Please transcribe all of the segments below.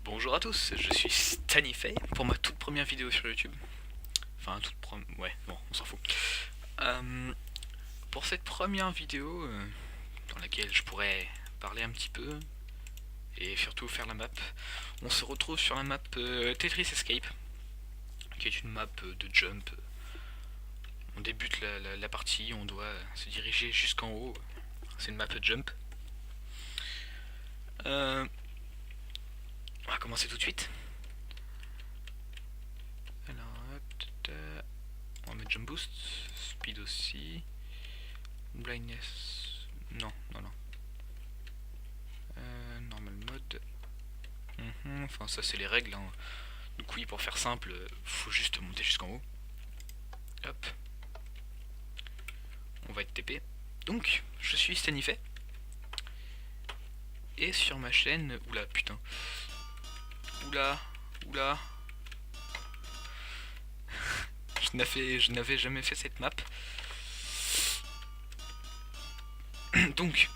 Bonjour à tous, je suis Stanifay pour ma toute première vidéo sur YouTube. Enfin, ouais, bon, on s'en fout. Euh, pour cette première vidéo, dans laquelle je pourrais parler un petit peu, et surtout faire la map, on se retrouve sur la map Tetris Escape, qui est une map de jump. On débute la partie, on doit se diriger jusqu'en haut. C'est une map jump. On va commencer tout de suite. Alors, on va mettre jump boost, speed aussi, blindness, non, non, non. Normal mode. Enfin, ça c'est les règles. Hein. Donc oui, pour faire simple, faut juste monter jusqu'en haut. Hop. On va être TP. Donc, je suis Stanifay. Et sur ma chaîne... Oula, putain. Oula, oula. Je n'avais jamais fait cette map. Donc,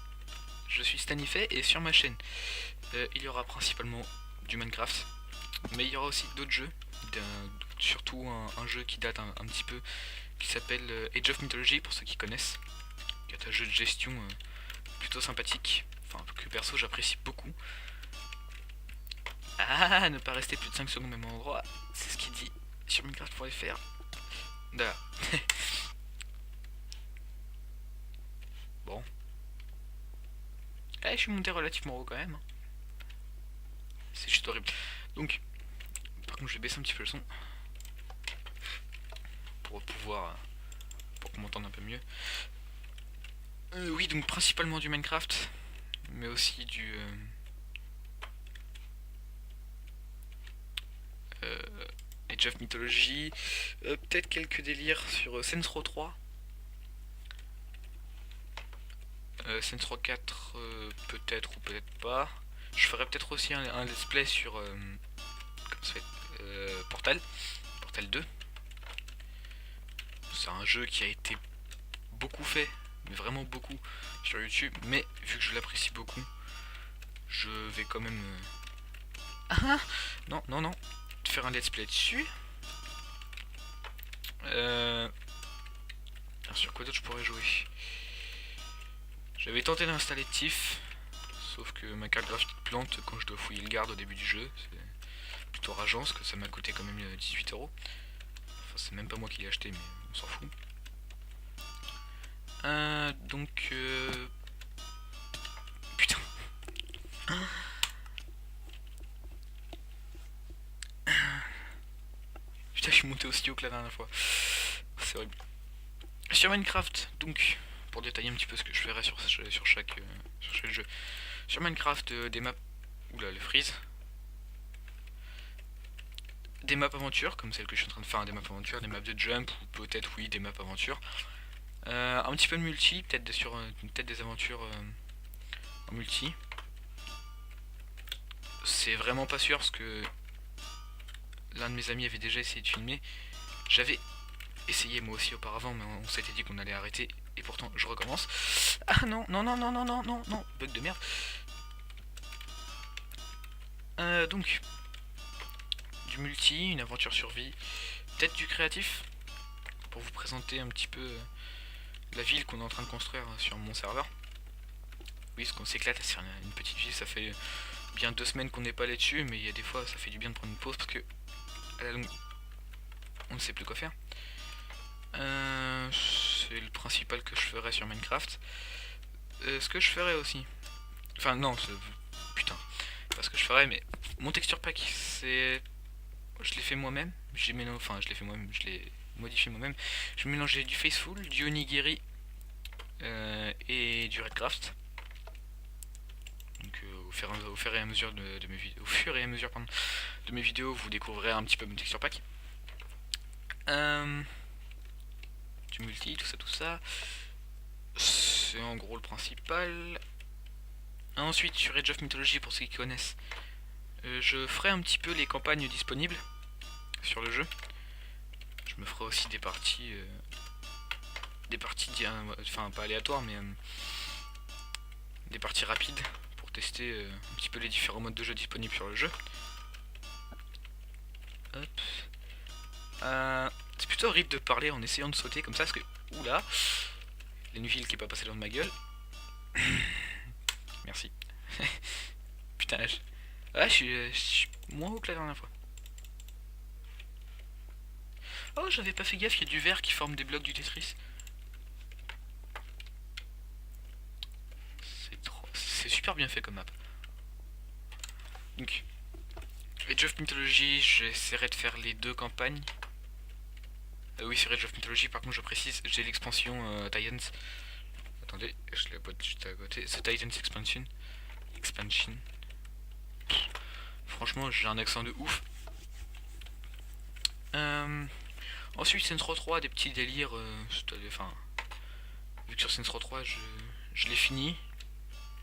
je suis Stanifay et sur ma chaîne, il y aura principalement du Minecraft. Mais il y aura aussi d'autres jeux. Surtout un jeu qui date un petit peu, qui s'appelle Age of Mythology, pour ceux qui connaissent. Qui est un jeu de gestion plutôt sympathique. Enfin, que perso j'apprécie beaucoup. Ah, ne pas rester plus de 5 secondes au même endroit. C'est ce qu'il dit sur Minecraft.fr. Voilà. Bon. Eh, je suis monté relativement haut quand même. C'est juste horrible. Donc, par contre, je vais baisser un petit peu le son. Pour pouvoir... pour qu'on m'entende un peu mieux. Oui, donc principalement du Minecraft. Mais aussi du... Age of Mythology. Peut-être quelques délires sur Saints Row 3. Saints Row 4, peut-être ou peut-être pas. Je ferai peut-être aussi un let's play sur comment ça fait, Portal 2. C'est un jeu qui a été beaucoup fait, mais vraiment beaucoup, sur YouTube. Mais vu que je l'apprécie beaucoup, je vais quand même... Ah non, non, non. Faire un let's play dessus. Alors sur quoi d'autre je pourrais jouer? J'avais tenté d'installer TIFF, sauf que ma carte graphique plante quand je dois fouiller le garde au début du jeu. C'est plutôt rageant parce que ça m'a coûté quand même 18 euros. Enfin, c'est même pas moi qui l'ai acheté, mais on s'en fout. Donc... Putain. Putain, je suis monté aussi haut que la dernière fois. C'est horrible. Sur Minecraft, donc, pour détailler un petit peu ce que je ferai sur chaque jeu. Sur Minecraft, des maps... Oula, le freeze. Des maps aventures, comme celle que je suis en train de faire, des maps aventures, des maps de jump, ou peut-être, oui, des maps aventures. Un petit peu de multi, peut-être des aventures en multi. C'est vraiment pas sûr, parce que l'un de mes amis avait déjà essayé de filmer. J'avais essayé moi aussi auparavant, mais on s'était dit qu'on allait arrêter, et pourtant je recommence. Ah non, non, non, non, non, non, non, non, bug de merde. Donc, du multi, une aventure survie, peut-être du créatif, pour vous présenter un petit peu la ville qu'on est en train de construire sur mon serveur. Oui, parce qu'on s'éclate à faire une petite ville, ça fait bien 2 semaines qu'on n'est pas allé dessus, mais il y a des fois ça fait du bien de prendre une pause parce que à la longue on ne sait plus quoi faire. C'est le principal que je ferai sur Minecraft. Ce que je ferai aussi, enfin non, putain, pas ce que je ferai, mais mon texture pack, c'est, je l'ai fait moi-même, je l'ai modifié moi-même. Je mélangeais du Faceful, du Onigiri et du Redcraft. Donc au fur et à mesure de mes vidéos, vous découvrirez un petit peu mon texture pack. Du multi, tout ça. C'est en gros le principal. Ensuite, sur Age of Mythology, pour ceux qui connaissent, je ferai un petit peu les campagnes disponibles sur le jeu. Je me ferai aussi des parties, enfin pas aléatoires, mais des parties rapides pour tester un petit peu les différents modes de jeu disponibles sur le jeu. Hop. C'est plutôt horrible de parler en essayant de sauter comme ça parce que. Oula. Il y a une ville qui est pas passée loin de ma gueule. Merci. Putain, je suis moins haut que la dernière fois. Oh, j'avais pas fait gaffe, il y a du verre qui forme des blocs du Tetris. C'est super bien fait comme map. Donc, Age of Mythology, j'essaierai de faire les deux campagnes. Oui, c'est Age of Mythology, par contre je précise, j'ai l'expansion Titans. Attendez, je la botte juste à côté. C'est Titans Expansion. Franchement, j'ai un accent de ouf. Ensuite, Saints Row 3, des petits délires. Enfin, vu que sur Saints Row 3, je l'ai fini.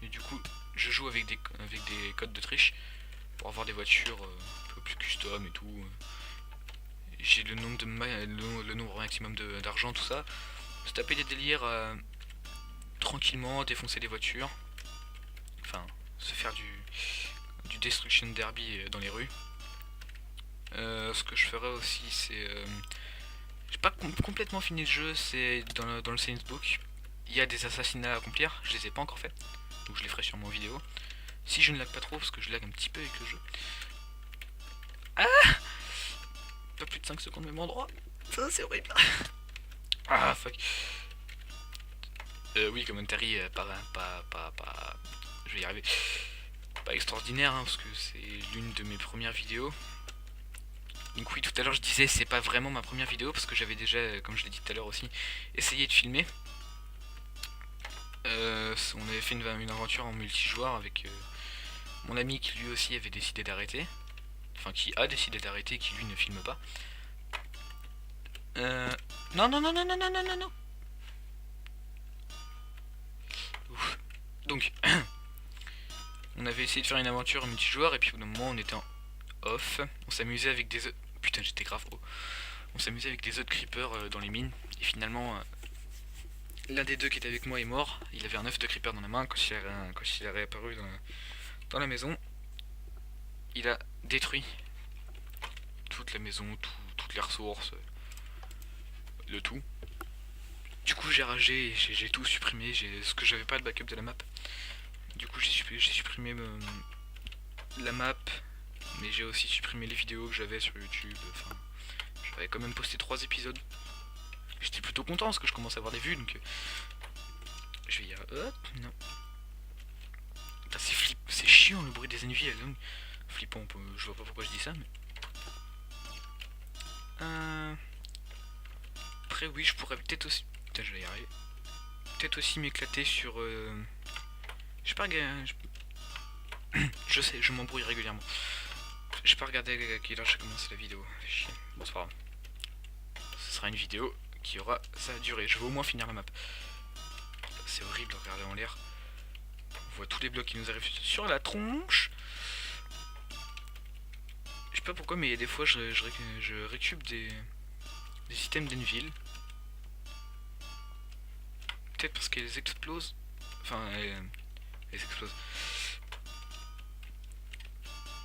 Et du coup, je joue avec des codes de triche pour avoir des voitures un peu plus custom et tout. J'ai le nombre maximum d'argent, tout ça. Se taper des délires tranquillement, défoncer des voitures. Enfin, se faire du destruction derby dans les rues. Ce que je ferai aussi, c'est... j'ai pas complètement fini le jeu, c'est dans le Saints Book. Il y a des assassinats à accomplir, je les ai pas encore fait. Donc je les ferai sûrement en vidéo. Si je ne lag pas trop, parce que je lag un petit peu avec le jeu. Ah, pas plus de 5 secondes même endroit. Ça c'est horrible. Ah fuck. Oui, commentary, je vais y arriver. Pas extraordinaire, hein, parce que c'est l'une de mes premières vidéos. Donc oui, tout à l'heure je disais c'est pas vraiment ma première vidéo parce que j'avais déjà, comme je l'ai dit tout à l'heure aussi, essayé de filmer. On avait fait une aventure en multijoueur avec mon ami qui lui aussi avait décidé d'arrêter. Enfin qui a décidé d'arrêter et qui lui ne filme pas. Non non non non non non non non non. Ouf. Donc on avait essayé de faire une aventure en multijoueur et puis au bout d'un moment on était en off. On s'amusait avec des... Putain j'étais grave haut. On s'amusait avec des autres creepers dans les mines. Et finalement l'un des deux qui était avec moi est mort. Il avait un œuf de creeper dans la main. Quand il est réapparu dans la maison, il a détruit toute la maison, toutes les ressources, le tout. Du coup j'ai ragé et j'ai tout supprimé, ce que j'avais pas de backup de la map. Du coup j'ai supprimé la map, mais j'ai aussi supprimé les vidéos que j'avais sur YouTube. Enfin, j'avais quand même posté 3 épisodes. J'étais plutôt content parce que je commence à avoir des vues, donc je vais y aller. Hop, non. C'est chiant le bruit des ennemis, donc flippant, je vois pas pourquoi je dis ça, mais... Après oui, je pourrais peut-être aussi... Putain, je vais y arriver. Peut-être aussi m'éclater sur... Je sais pas... Je sais, je m'embrouille régulièrement. J'ai pas regardé à quelle heure j'ai commencé la vidéo. Bon, c'est pas grave. Ce sera une vidéo qui aura sa durée. Je vais au moins finir la map. C'est horrible de regarder en l'air. On voit tous les blocs qui nous arrivent sur la tronche. Je sais pas pourquoi, mais des fois je récup des items d'une ville. Peut-être parce qu'elles explosent. Enfin, elles explosent.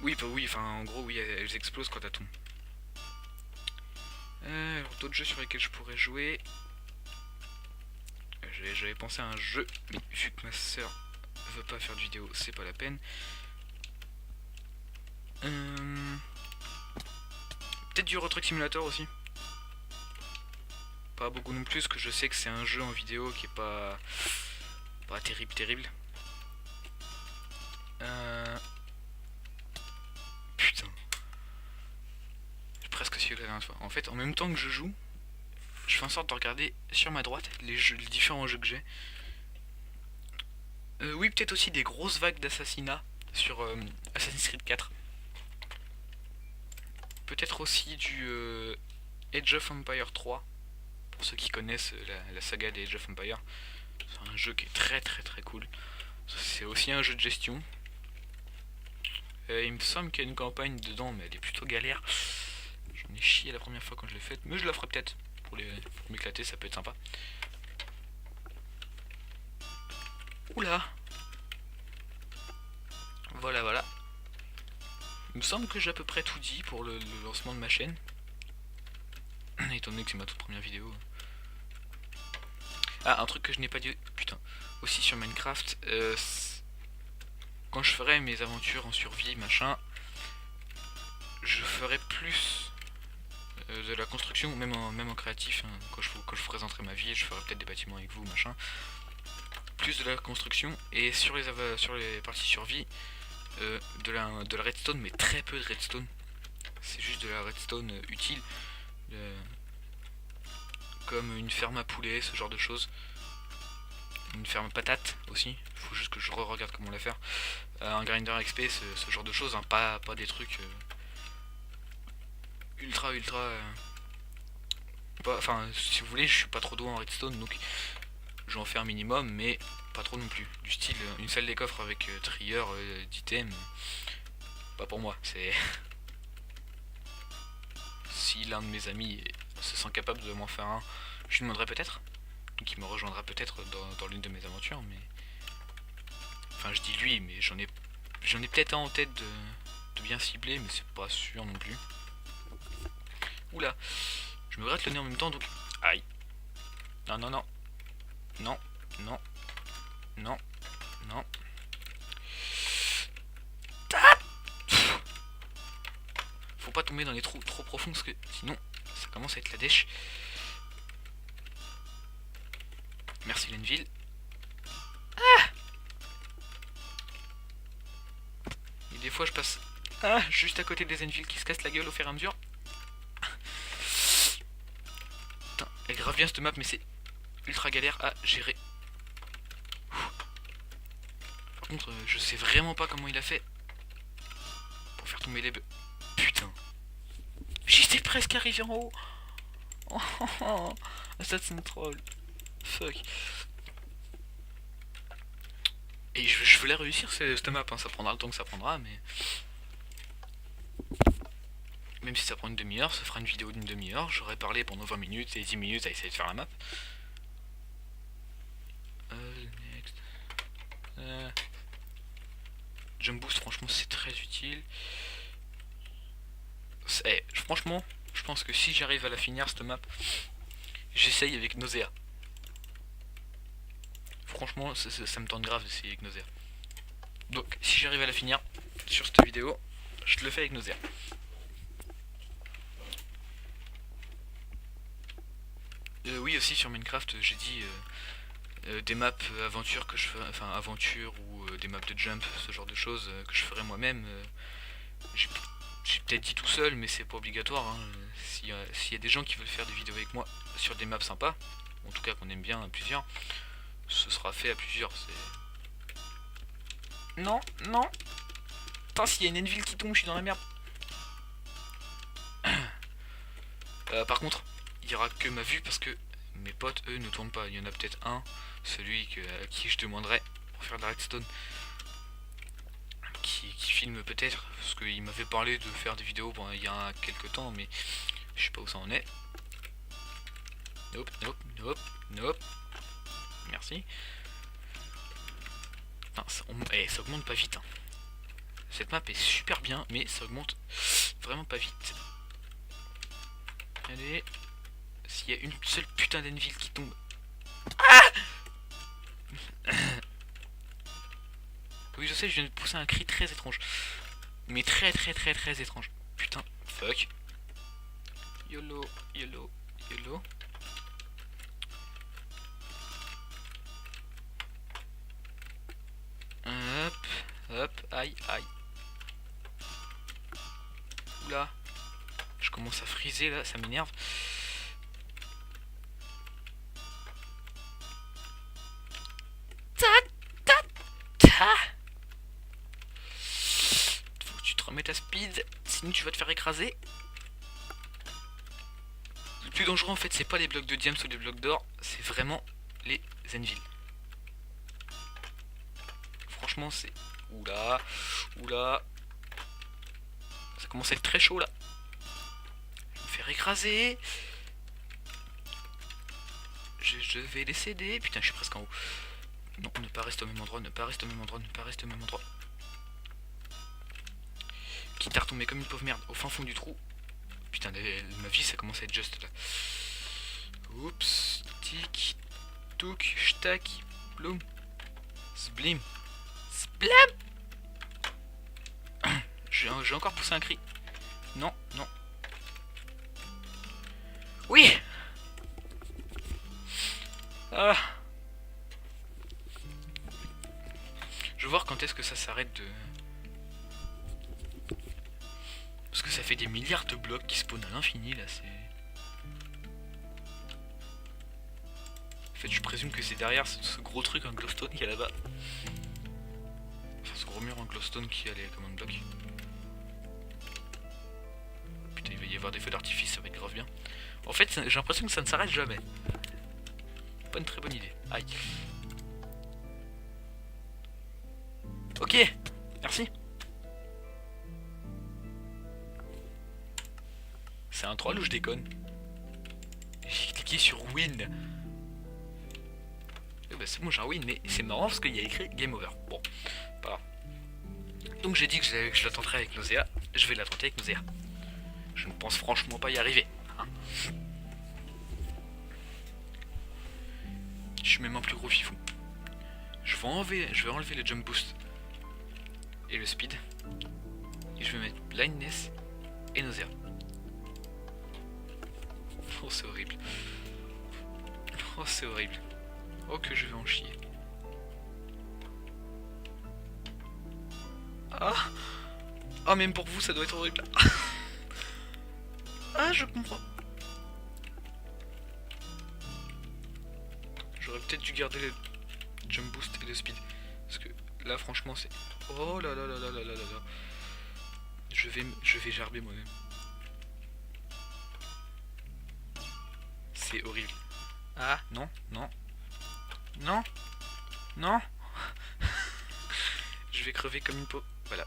Oui, bah oui, enfin en gros, oui, elles explosent quand elles tombent. Alors, d'autres jeux sur lesquels je pourrais jouer. J'avais pensé à un jeu, mais vu que ma soeur veut pas faire de vidéo, c'est pas la peine. Peut-être du Euro Truck Simulator aussi. Pas beaucoup non plus, parce que je sais que c'est un jeu en vidéo qui est pas terrible. Putain. J'ai presque su la dernière fois. En fait, en même temps que je joue, je fais en sorte de regarder sur ma droite les différents jeux que j'ai. Oui, peut-être aussi des grosses vagues d'assassinats sur Assassin's Creed 4. Peut-être aussi du Age of Empire 3. Pour ceux qui connaissent la saga des Age of Empire. C'est un jeu qui est très cool. C'est aussi un jeu de gestion. Il me semble qu'il y a une campagne dedans, mais elle est plutôt galère. J'en ai chié la première fois quand je l'ai faite, mais je la ferai peut-être. Pour m'éclater, ça peut être sympa. Oula. Voilà. Il me semble que j'ai à peu près tout dit pour le lancement de ma chaîne. Étant donné que c'est ma toute première vidéo. Ah, un truc que je n'ai pas dit, putain, aussi sur Minecraft, quand je ferai mes aventures en survie, machin, je ferai plus de la construction, même en créatif, hein, quand je vous présenterai ma vie, je ferai peut-être des bâtiments avec vous, machin. Plus de la construction, et sur les parties survie, de la redstone, mais très peu de redstone. C'est juste de la redstone utile, comme une ferme à poulet, ce genre de choses. Une ferme patate aussi, faut juste que je regarde comment la faire. Un grinder XP, ce genre de choses, hein, pas des trucs ultra. Enfin, si vous voulez, je suis pas trop doué en redstone, donc je vais en faire un minimum, mais pas trop non plus. Du style, une salle des coffres avec trieur d'items, pas pour moi. C'est si l'un de mes amis se sent capable de m'en faire un, je lui demanderai peut-être. Donc il me rejoindra peut-être dans l'une de mes aventures, mais... Enfin, je dis lui, mais j'en ai peut-être un en tête de bien ciblé, mais c'est pas sûr non plus. Oula, je me gratte le nez en même temps, donc... Aïe. Non, non, non. Non, non, non, non. Ah, faut pas tomber dans les trous trop profonds, parce que sinon, ça commence à être la dèche. Merci Lenville. Ah, et des fois je passe juste à côté des Enville qui se cassent la gueule au fur et à mesure. Putain, elle grave bien cette map, mais c'est ultra galère à gérer. Par contre, je sais vraiment pas comment il a fait pour faire tomber les bœufs. Putain. J'étais presque arrivé en haut. Oh, oh, oh. Ça c'est un troll. Fuck. Et je veux la réussir cette map, hein. Ça prendra le temps que ça prendra, mais... Même si ça prend une demi-heure, ça fera une vidéo d'une demi-heure. J'aurais parlé pendant 20 minutes et 10 minutes à essayer de faire la map. Next. Jump boost, franchement, c'est très utile. Franchement, je pense que si j'arrive à la finir cette map, j'essaye avec Nausea. Franchement, ça me tente grave d'essayer avec Nausea. Donc, si j'arrive à la finir sur cette vidéo, je te le fais avec Nausea. Oui, aussi sur Minecraft, j'ai dit des maps aventures que je ferais, enfin aventure ou des maps de jump, ce genre de choses que je ferais moi-même. J'ai peut-être dit tout seul, mais c'est pas obligatoire. Hein. S'il y a des gens qui veulent faire des vidéos avec moi sur des maps sympas, en tout cas qu'on aime bien à plusieurs, ce sera fait à plusieurs. Non, non. Putain, s'il y a une Enville qui tombe, je suis dans la merde. Par contre, il n'y aura que ma vue parce que mes potes, eux, ne tournent pas. Il y en a peut-être un, celui à qui je demanderai pour faire de la redstone, qui filme peut-être, parce qu'il m'avait parlé de faire des vidéos il y a quelques temps, mais je sais pas où ça en est. Nope, nope, nope, nope. Merci. Enfin, ça augmente pas vite. Hein. Cette map est super bien, mais ça augmente vraiment pas vite. Allez. S'il y a une seule putain d'Enville qui tombe. Ah oui, je sais, je viens de pousser un cri très étrange. Mais très étrange. Putain, fuck. YOLO, YOLO, YOLO. Hop, hop, aïe, aïe. Oula. Je commence à friser là, ça m'énerve. Faut que tu te remettes à speed, sinon tu vas te faire écraser. Le plus dangereux en fait, c'est pas les blocs de diams ou les blocs d'or, c'est vraiment les Enville. Franchement, c'est... Oula, oula. Ça commence à être très chaud là. Je vais me faire écraser. Je vais les céder. Putain, je suis presque en haut. Non, ne pas rester au même endroit, ne pas rester au même endroit, ne pas rester au même endroit. quitte à retomber comme une pauvre merde au fin fond du trou. Putain, ma vie ça commence à être juste là. Oups, tic, touk, shtak, bloum, sblim, splam. J'ai encore poussé un cri. Non, non. Oui. Ah. Je veux voir quand est-ce que ça s'arrête de... Parce que ça fait des milliards de blocs qui spawnent à l'infini là, c'est... En fait je présume que c'est derrière ce gros truc en glowstone qu'il y a là-bas. Enfin ce gros mur en glowstone qui a les commandes blocs. Putain il va y avoir des feux d'artifice, ça va être grave bien. En fait j'ai l'impression que ça ne s'arrête jamais. Pas une très bonne idée. Aïe. Ok, merci. C'est un troll ou je déconne? J'ai cliqué sur win. Et bah c'est bon, j'ai un win, mais c'est marrant parce qu'il y a écrit game over. Bon, pas grave. Donc j'ai dit que je la tenterais avec Nausea. Je vais la tenter avec Nausea. Je ne pense franchement pas y arriver. Hein. Je suis même un plus gros fifou. Je vais enlever le jump boost et le speed. Et je vais mettre blindness et Nausea. Oh c'est horrible. Oh c'est horrible. Oh que je vais en chier. Ah. Ah même pour vous ça doit être horrible. Ah je comprends. J'aurais peut-être dû garder le jump boost et le speed. Parce que là franchement c'est... Oh là là là là là là là. Je vais gerber moi-même. C'est horrible. Ah non, non. Non. Non. Je vais crever comme une peau. Voilà.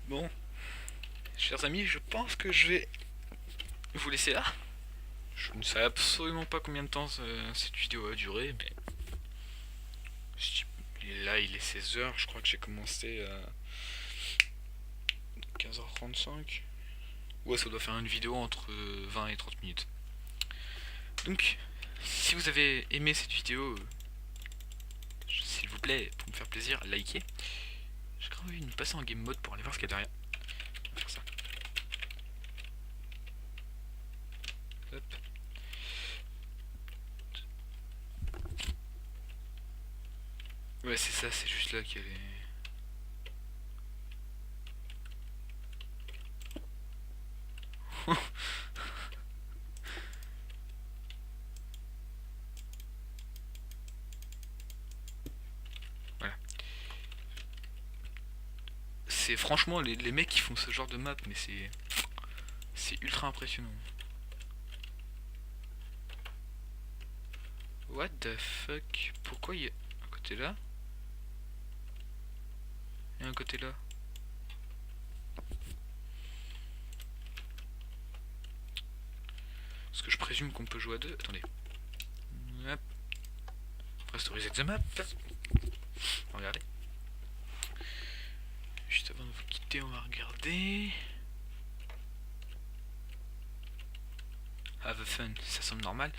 Bon. Chers amis, je pense que je vais vous laisser là. Je ne sais absolument pas combien de temps cette vidéo a duré, mais... Là, il est 16h, je crois que j'ai commencé à 15h35. Ouais, ça doit faire une vidéo entre 20 et 30 minutes. Donc, si vous avez aimé cette vidéo, s'il vous plaît, pour me faire plaisir, likez. J'ai quand même envie de me passer en game mode pour aller voir ce qu'il y a derrière. On va faire ça. Hop. Ouais, c'est ça, c'est juste là qu'il y a les... Voilà. C'est franchement les mecs qui font ce genre de map, mais c'est ultra impressionnant. What the fuck? Pourquoi il y a un côté là et un côté là? Parce que je présume qu'on peut jouer à deux. Attendez. Hop. Restorise the map. Regardez. Juste avant de vous quitter, on va regarder. Have a fun, ça semble normal.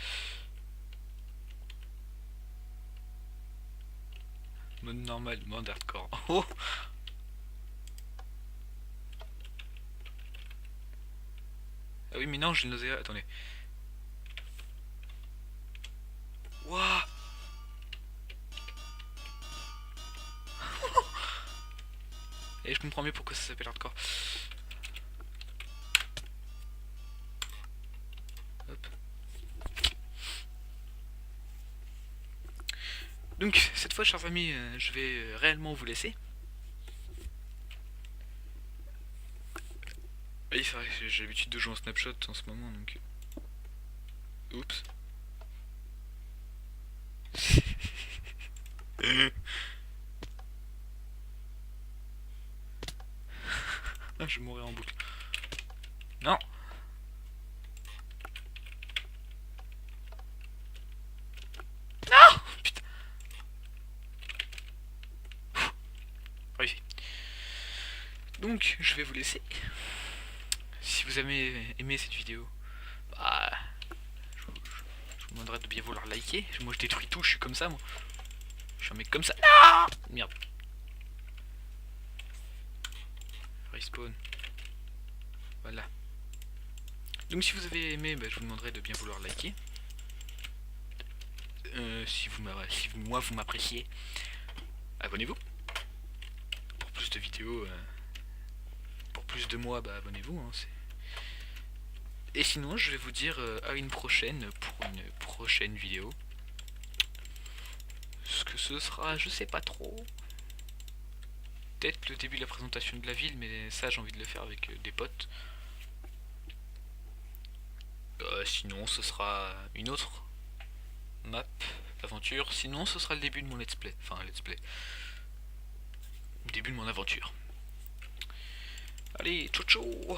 Mode normal, mode hardcore. Oh! Ah oui, mais non, j'ai le nausée. Attendez. Wouah! Et je comprends mieux pourquoi ça s'appelle hardcore. Hop. Donc, cette fois, chers amis, je vais réellement vous laisser. Oui, c'est vrai, j'ai l'habitude de jouer en snapshot en ce moment, donc... Oups. Ah, je vais mourir en boucle. Non. Non. Putain. Donc, je vais vous laisser. Si vous avez aimé cette vidéo, bah, je vous demanderai de bien vouloir liker. Moi, je détruis tout, je suis comme ça, moi. Je suis un mec comme ça. Ah merde. Respawn. Voilà. Donc, si vous avez aimé, bah, je vous demanderai de bien vouloir liker. Si moi vous m'appréciez, abonnez-vous. Pour plus de vidéos, pour plus de moi, bah abonnez-vous. Hein, et sinon, je vais vous dire à une prochaine pour une prochaine vidéo. Ce que ce sera, je sais pas trop. Peut-être le début de la présentation de la ville, mais ça j'ai envie de le faire avec des potes. Sinon, ce sera une autre map, aventure. Sinon, ce sera le début de mon let's play. Enfin, let's play. Le début de mon aventure. Allez, ciao ciao.